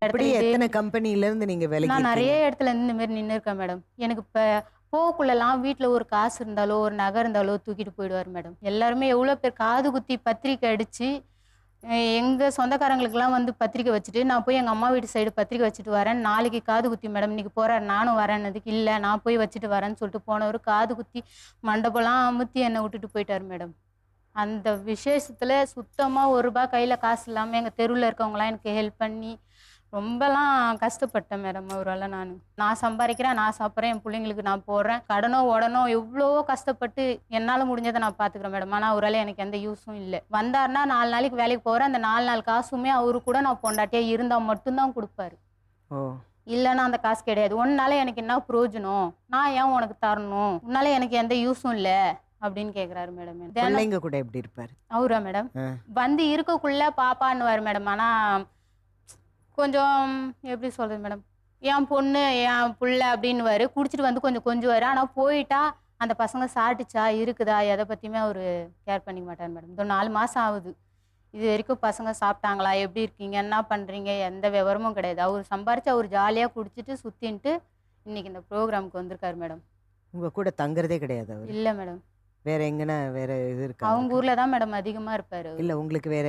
இப்படி இடத்துல எத்தனை கம்பெனில இருந்து நீங்க வேலைக்கு நான் நிறைய இருக்கீங்க? இடத்துல இருந்து இந்த மாதிரி நின்று இருக்கேன் மேடம். எனக்கு இப்போ போகக்குள்ளலாம் வீட்டில் ஒரு காசு இருந்தாலோ ஒரு நகை இருந்தாலோ தூக்கிட்டு போயிடுவார் மேடம். எல்லாருமே எவ்வளோ பேர் காது குத்தி பத்திரிக்கை அடித்து எங்கள் சொந்தக்காரங்களுக்கெல்லாம் வந்து பத்திரிக்கை வச்சுட்டு நான் போய் எங்கள் அம்மா வீட்டு சைடு பத்திரிக்கை வச்சுட்டு வரேன், நாளைக்கு காது குத்தி மேடம் இன்னைக்கு போகிறார் நானும் வரேன்னதுக்கு இல்லை நான் போய் வச்சுட்டு வரேன்னு சொல்லிட்டு போனவர் காது குத்தி மண்டபம்லாம் அமுத்தி என்னை விட்டுட்டு போயிட்டார் மேடம். அந்த விசேஷத்தில் சுத்தமாக ஒரு ரூபாய் கையில் காசு இல்லாமல் எங்கள் தெருவில் இருக்கவங்களாம் எனக்கு ஹெல்ப் பண்ணி ரொம்பலாம் கஷ்டப்பட்டேன் மேடம். அவரால் நான் சம்பாதிக்கிறேன், நான் சாப்பிட்றேன், என் பிள்ளைங்களுக்கு நான் போடுறேன், கடனோ உடனோ எவ்வளவோ கஷ்டப்பட்டு என்னால் முடிஞ்சதை நான் பார்த்துக்கிறேன் மேடம். ஆனால் அவரால் எனக்கு எந்த யூஸும் இல்லை. வந்தார்னா 4 நாளைக்கு வேலைக்கு போகிறேன், அந்த 4 நாள் காசுமே அவரு கூட நான் பொண்டாட்டியாக இருந்தால் மட்டும்தான் கொடுப்பாரு. ஓ இல்லைன்னா அந்த காசு கிடையாது. உன்னால எனக்கு என்ன பிரயோஜனம், நான் ஏன் உனக்கு தரணும், உன்னால எனக்கு எந்த யூஸும் இல்லை அப்படின்னு கேட்குறாரு மேடம். பிள்ளைங்க கூட எப்படி இருப்பாரு அவரா மேடம் வந்து இருக்கக்குள்ள பாப்பான்னுவார் மேடம். ஆனால் கொஞ்சம் எப்படி சொல்கிறது மேடம், என் பொண்ணு என் பிள்ளை அப்படின்னுவார். குடிச்சிட்டு வந்து கொஞ்சம் கொஞ்சுவார். ஆனால் போயிட்டா அந்த பசங்க சாப்பிட்டுச்சா இருக்குதா எதை பற்றியுமே அவர் கேர் பண்ணிக்க மாட்டார் மேடம். இந்த 4 மாதம் ஆகுது, இது வரைக்கும் பசங்க சாப்பிட்டாங்களா, எப்படி இருக்கீங்க, என்ன பண்ணுறீங்க, எந்த விவரமும் கிடையாது. அவர் சம்பாரித்து அவர் ஜாலியாக குடிச்சிட்டு சுற்றின்ட்டு இன்றைக்கி இந்த ப்ரோக்ராமுக்கு வந்திருக்காரு மேடம். உங்க கூட தங்குறதே கிடையாது அவரு? இல்லை மேடம். வேற எங்கன்னா வேற இது இருக்கா? அவங்க ஊரில் தான் மேடம் அதிகமாக இருப்பார். இல்ல உங்களுக்கு வேற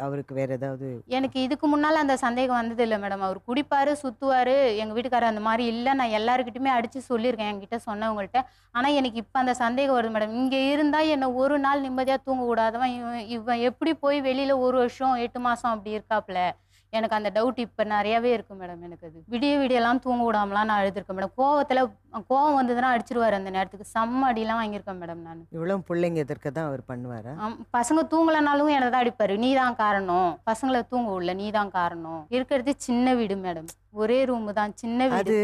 அவருக்கு வேற ஏதாவது? எனக்கு இதுக்கு முன்னால் அந்த சந்தேகம் வந்தது இல்லை மேடம். அவர் குடிப்பார் சுற்றுவார். எங்கள் வீட்டுக்காரர் அந்த மாதிரி இல்லை, நான் எல்லாருக்கிட்டையுமே அடித்து சொல்லியிருக்கேன் என்கிட்ட சொன்னவங்கள்ட்ட. ஆனால் எனக்கு இப்போ அந்த சந்தேகம் வருது மேடம். இங்கே இருந்தால் என்னை ஒரு நாள் நிம்மதியாக தூங்க விடாதவன் இவன் எப்படி போய் வெளியில் 1 வருஷம் 8 மாதம் அப்படி இருக்காப்புல. எனக்கு அந்த டவுட் இப்போ நிறையாவே இருக்குது மேடம். எனக்கு அது விடியெல்லாம் தூங்க விடாமலாம் நான் அழுதுருக்கேன் மேடம். கோவம் வந்ததுன்னா அடிச்சிருவார். அந்த நேரத்துக்கு செம்ம அடியெல்லாம் வாங்கியிருக்கேன் மேடம். நான் இவ்வளவு பிள்ளைங்க எதற்கு தான் அவர் பண்ணுவாரா? பசங்க தூங்கலைனாலும் என்னை தான் அடிப்பார். நீ தான் காரணம், பசங்களை தூங்க விடல, நீ தான் காரணம். இருக்கிறது சின்ன வீடு மேடம், ஒரே ரூமு தான், சின்ன வீடு. அது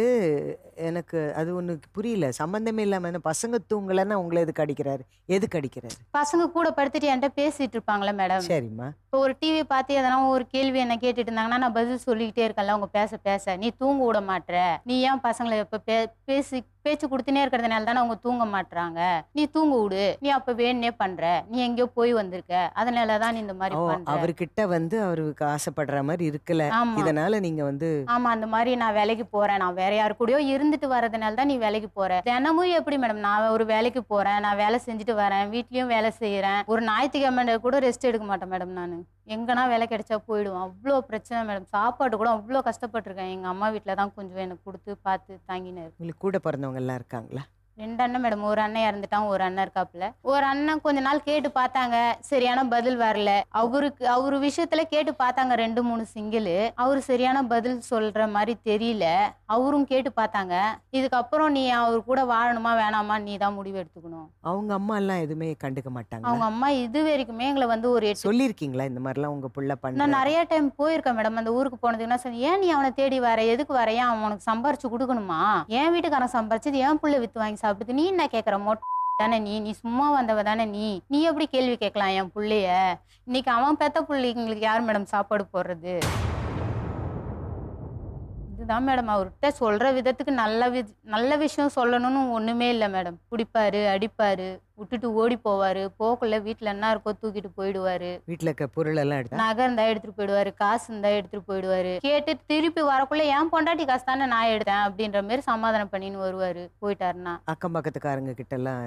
எனக்கு அது ஒண்ணு புரியல. சம்பந்தமே இல்லாம பசங்க தூங்கலன்னா உங்களை எதுக்கு அடிக்கிறாரு? எதுக்கு அடிக்கிறாரு? பசங்க கூட படுத்துட்டு என்கிட்ட பேசிட்டு இருப்பாங்களே மேடம். சரிம்மா. இப்போ ஒரு டிவி பார்த்து எதனா ஒரு கேள்வி என்ன கேட்டுட்டு இருந்தாங்கன்னா நான் பதில் சொல்லிக்கிட்டே இருக்கேன்ல. அவங்க பேச பேச நீ தூங்க விட மாட்ற, நீ ஏன் பசங்களை இப்போ பேச்சு கொடுத்துனே இருக்கிறதுனால தானே அவங்க தூங்க மாட்டுறாங்க, நீ தூங்க விடு, நீ அப்ப வேணுனே பண்ற, நீ எங்கேயோ போய் வந்திருக்க, அதனாலதான் நீ இந்த மாதிரி பண்ற. அவர்கிட்ட வந்து அவருக்கு ஆசைப்படுற மாதிரி இருக்கல, ஆமா இதனால நீங்க வந்து ஆமா அந்த மாதிரி நான் வேலைக்கு போறேன், நான் வேற யாரு கூடயோ இருந்துட்டு வரதுனால தான் நீ வேலைக்கு போற. தினமும் எப்படி மேடம், நான் ஒரு வேலைக்கு போறேன், நான் வேலை செஞ்சுட்டு வரேன், வீட்லயும் வேலை செய்யறேன், ஒரு ஞாயிற்றுக்கிழமை கூட ரெஸ்ட் எடுக்க மாட்டேன் மேடம். நான் எங்கன்னா வேலை கிடைச்சா போயிடுவேன். அவ்வளோ பிரச்சனை மேடம். சாப்பாடு கூட அவ்வளோ கஷ்டப்பட்டிருக்கேன். எங்க அம்மா வீட்டில் தான் கொஞ்சம் எனக்கு கொடுத்து பார்த்து தாங்கினார். உங்களுக்கு கூட பிறந்தவங்க எல்லாம் இருக்காங்களா? 2 அண்ணன் மேடம். ஒரு அண்ணன் இறந்துட்டான், ஒரு அண்ணன் இருக்காப்புல. ஒரு அண்ணன் கொஞ்ச நாள் கேட்டு பார்த்தாங்க, சரியான பதில் வரல. அவரு விஷயத்துல கேட்டு பார்த்தாங்க 2-3 சிங்கிள். அவரு சரியான பதில் சொல்ற மாதிரி தெரியல. அவரும் கேட்டு பார்த்தாங்க. இதுக்கப்புறம் நீ அவர் கூட வாழணுமா வேணாமா நீ தான் முடிவு எடுத்துக்கணும். அவங்க அம்மா எல்லாம் எதுவுமே கண்டுக்க மாட்டாங்க? அவங்க அம்மா இது வரைக்குமே எங்களை வந்து ஒரு சொல்லியிருக்கீங்களா இந்த மாதிரிலாம் உங்க புள்ள பண்ண? நான் நிறைய டைம் போயிருக்கேன் மேடம். அந்த ஊருக்கு போனதுக்குன்னா சரி, ஏன் நீ அவனை தேடி வர, எதுக்கு வர, ஏன் அவனுக்கு சம்பாரிச்சு கொடுக்கணுமா, என் வீட்டுக்காரன் சம்பாரிச்சது என் புள்ள வித்து வாங்கி சாப்பிடுது, நீ என்ன கேட்குற, மொட்டை தானே நீ சும்மா வந்தவ தானே நீ எப்படி கேள்வி கேட்கலாம் என் புள்ளைய, இன்னைக்கு அவன் பெத்த பிள்ளைங்களுக்கு யார் மேடம் சாப்பாடு போடுறது. இதுதான் மேடம். அவர்கிட்ட சொல்ற விதத்துக்கு நல்ல விஷயம் சொல்லணும்னு ஒண்ணுமே இல்லை மேடம். குடிப்பாரு, அடிப்பாரு, விட்டுட்டு ஓடி போவாரு, போக்குள்ள வீட்டுல என்ன இருக்கோ தூக்கிட்டு போயிடுவாரு, வீட்டுல இருக்க பொருள் எல்லாம் நகை இருந்தா எடுத்துட்டு போயிடுவாரு, காசு இருந்தா எடுத்துட்டு போயிடுவாரு. கேட்டு திருப்பி வரக்குள்ள என் பொண்டாட்டி காசு தானே நான் எடுத்தேன் அப்படின்ற மாதிரி சமாதானம் பண்ணின்னு வருவாரு. போயிட்டாருன்னா அக்கம் பக்கத்துக்காரங்க கிட்ட எல்லாம்